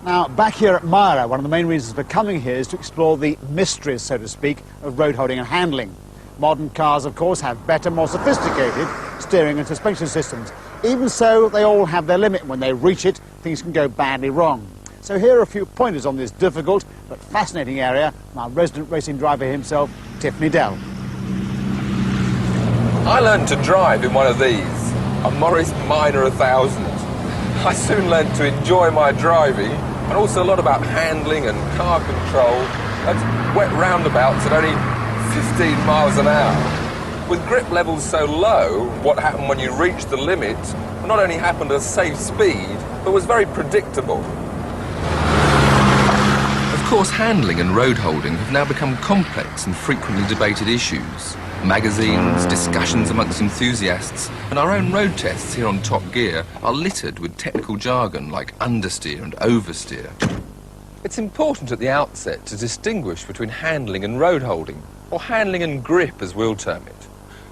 Now, back here at Myra, one of the main reasons for coming here is to explore the mysteries, so to speak, of road holding and handling. Modern cars, of course, have better, more sophisticated steering and suspension systems. Even so, they all have their limit. When they reach it, things can go badly wrong. So here are a few pointers on this difficult but fascinating area from our resident racing driver himself, Tiff Needell. I learned to drive in one of these, a Morris Minor 1000. I soon learned to enjoy my driving and also a lot about handling and car control at wet roundabouts at only 15 miles an hour. With grip levels so low, what happened when you reached the limit not only happened at a safe speed, but was very predictable. Of course, handling and road holding have now become complex and frequently debated issues. Magazines, discussions amongst enthusiasts, and our own road tests here on Top Gear are littered with technical jargon like understeer and oversteer. It's important at the outset to distinguish between handling and road holding, or handling and grip as we'll term it.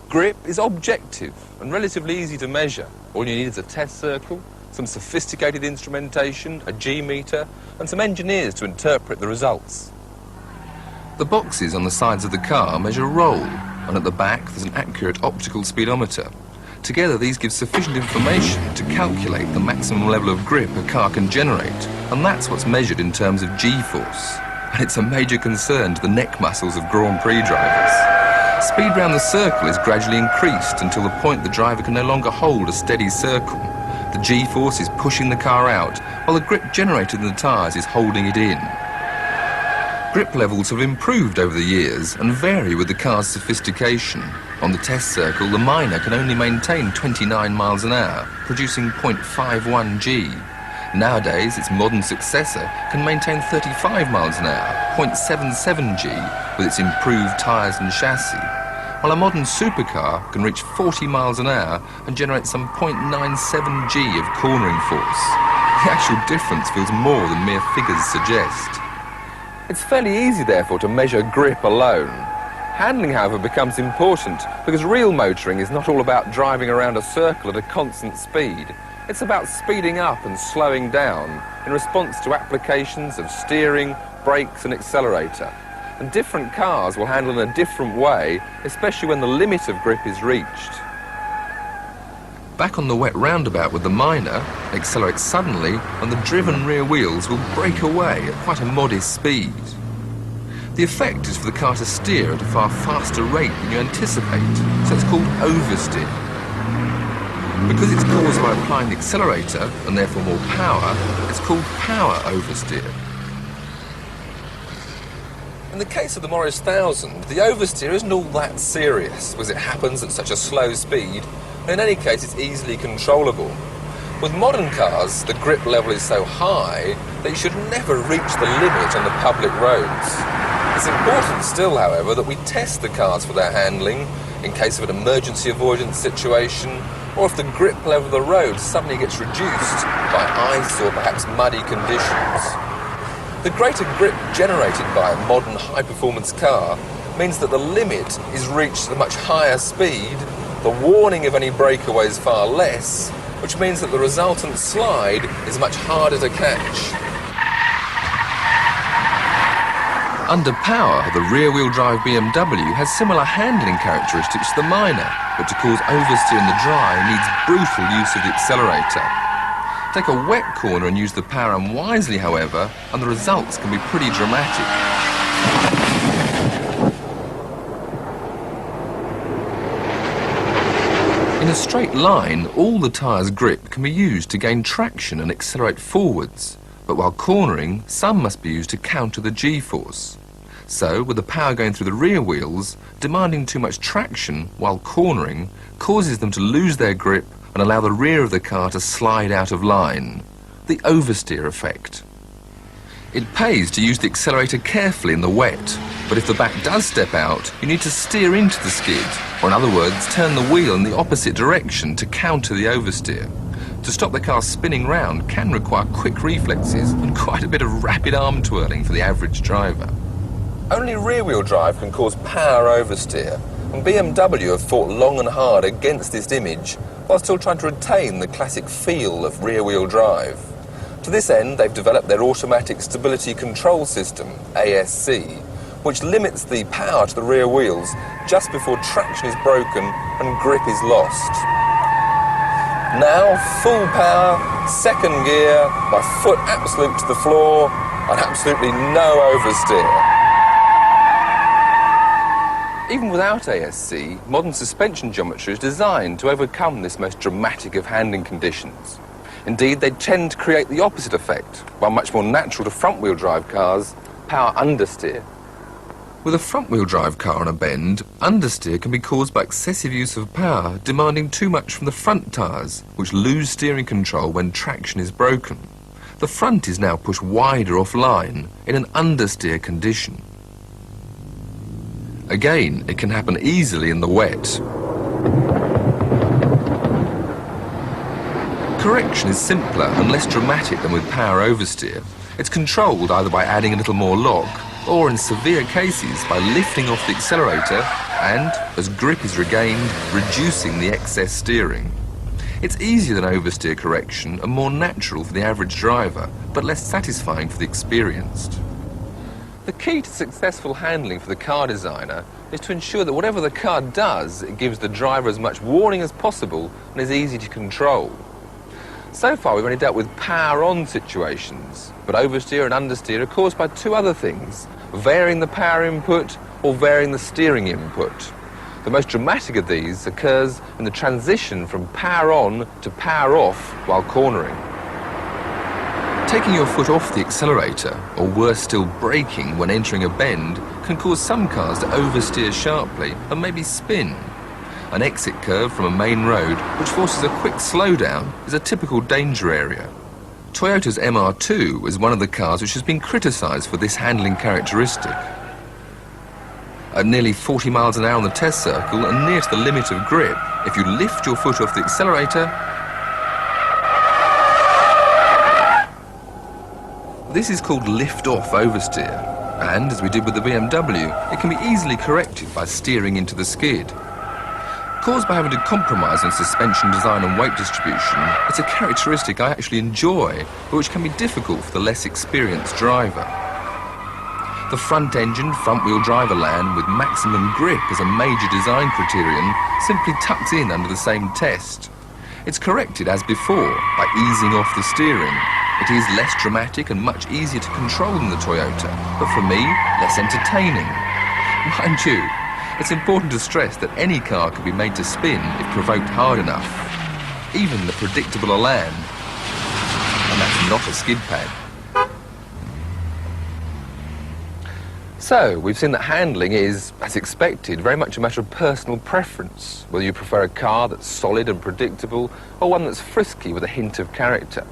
Grip is objective and relatively easy to measure. All you need is a test circle, some sophisticated instrumentation, a G-meter, and some engineers to interpret the results. The boxes on the sides of the car measure roll, and at the back there's an accurate optical speedometer. Together these give sufficient information to calculate the maximum level of grip a car can generate, and that's what's measured in terms of G-force. And it's a major concern to the neck muscles of Grand Prix drivers. Speed round the circle is gradually increased until the point the driver can no longer hold a steady circle. The G-force is pushing the car out, while the grip generated in the tyres is holding it in. Grip levels have improved over the years and vary with the car's sophistication. On the test circle, the Minor can only maintain 29 miles an hour, producing 0.51 G. Nowadays, its modern successor can maintain 35 miles an hour, 0.77 G, with its improved tyres and chassis, while a modern supercar can reach 40 miles an hour and generate some 0.97 G of cornering force. The actual difference feels more than mere figures suggest. It's fairly easy, therefore, to measure grip alone. Handling, however, becomes important because real motoring is not all about driving around a circle at a constant speed. It's about speeding up and slowing down in response to applications of steering, brakes and accelerator. And different cars will handle in a different way, especially when the limit of grip is reached. Back on the wet roundabout with the Minor, accelerate suddenly and the driven rear wheels will break away at quite a modest speed. The effect is for the car to steer at a far faster rate than you anticipate, so it's called oversteer. Because it's caused by applying the accelerator, and therefore more power, it's called power oversteer. In the case of the Morris 1000, the oversteer isn't all that serious, because it happens at such a slow speed, and in any case it's easily controllable. With modern cars, the grip level is so high that you should never reach the limit on the public roads. It's important still, however, that we test the cars for their handling in case of an emergency avoidance situation, or if the grip level of the road suddenly gets reduced by ice or perhaps muddy conditions. The greater grip generated by a modern high-performance car means that the limit is reached at a much higher speed, the warning of any breakaways far less, which means that the resultant slide is much harder to catch. Under power, the rear-wheel drive BMW has similar handling characteristics to the Minor, but to cause oversteer in the dry needs brutal use of the accelerator. Take a wet corner and use the power unwisely, however, and the results can be pretty dramatic. In a straight line, all the tyre's grip can be used to gain traction and accelerate forwards, but while cornering, some must be used to counter the G-force. So, with the power going through the rear wheels, demanding too much traction while cornering causes them to lose their grip and allow the rear of the car to slide out of line. The oversteer effect. It pays to use the accelerator carefully in the wet, but if the back does step out, you need to steer into the skid, or in other words, turn the wheel in the opposite direction to counter the oversteer. To stop the car spinning round can require quick reflexes and quite a bit of rapid arm twirling for the average driver. Only rear-wheel drive can cause power oversteer, and BMW have fought long and hard against this image while still trying to retain the classic feel of rear-wheel drive. To this end, they've developed their Automatic Stability Control System, ASC, which limits the power to the rear wheels just before traction is broken and grip is lost. Now, full power, second gear, my foot absolute to the floor, and absolutely no oversteer. Even without ASC, modern suspension geometry is designed to overcome this most dramatic of handling conditions. Indeed, they tend to create the opposite effect, one much more natural to front-wheel drive cars, power understeer. With a front-wheel drive car on a bend, understeer can be caused by excessive use of power, demanding too much from the front tyres, which lose steering control when traction is broken. The front is now pushed wider off-line in an understeer condition. Again, it can happen easily in the wet. Correction is simpler and less dramatic than with power oversteer. It's controlled either by adding a little more lock, or in severe cases by lifting off the accelerator and, as grip is regained, reducing the excess steering. It's easier than oversteer correction and more natural for the average driver, but less satisfying for the experienced. The key to successful handling for the car designer is to ensure that whatever the car does, it gives the driver as much warning as possible and is easy to control. So far, we've only dealt with power-on situations, but oversteer and understeer are caused by two other things: varying the power input or varying the steering input. The most dramatic of these occurs in the transition from power-on to power-off while cornering. Taking your foot off the accelerator, or worse still braking when entering a bend, can cause some cars to oversteer sharply and maybe spin. An exit curve from a main road, which forces a quick slowdown, is a typical danger area. Toyota's MR2 is one of the cars which has been criticised for this handling characteristic. At nearly 40 miles an hour on the test circle and near to the limit of grip, if you lift your foot off the accelerator, this is called lift-off oversteer, and, as we did with the BMW, it can be easily corrected by steering into the skid. Caused by having to compromise on suspension design and weight distribution, it's a characteristic I actually enjoy, but which can be difficult for the less experienced driver. The front-engine, front-wheel driver land with maximum grip as a major design criterion simply tucks in under the same test. It's corrected as before by easing off the steering. It is less dramatic and much easier to control than the Toyota, but for me, less entertaining. Mind you, it's important to stress that any car can be made to spin if provoked hard enough, even the predictable Elan, and that's not a skid pad. So, we've seen that handling is, as expected, very much a matter of personal preference, whether you prefer a car that's solid and predictable, or one that's frisky with a hint of character.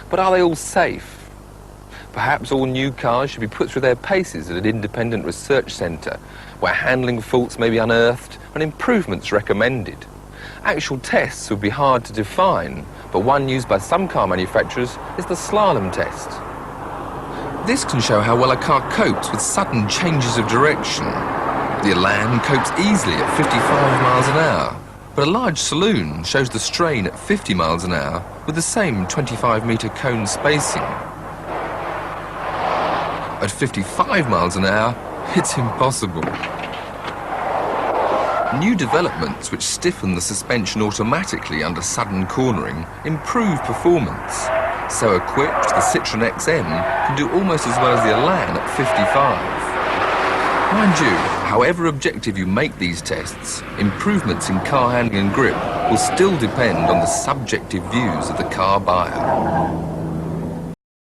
But are they all safe? Perhaps all new cars should be put through their paces at an independent research centre, where handling faults may be unearthed and improvements recommended. Actual tests would be hard to define, but one used by some car manufacturers is the slalom test. This can show how well a car copes with sudden changes of direction. The Elan copes easily at 55 miles an hour, but a large saloon shows the strain at 50 miles an hour with the same 25-metre cone spacing. At 55 miles an hour, it's impossible. New developments which stiffen the suspension automatically under sudden cornering improve performance. So equipped, the Citroën XM can do almost as well as the Elan at 55. Mind you, however objective you make these tests, improvements in car handling and grip will still depend on the subjective views of the car buyer.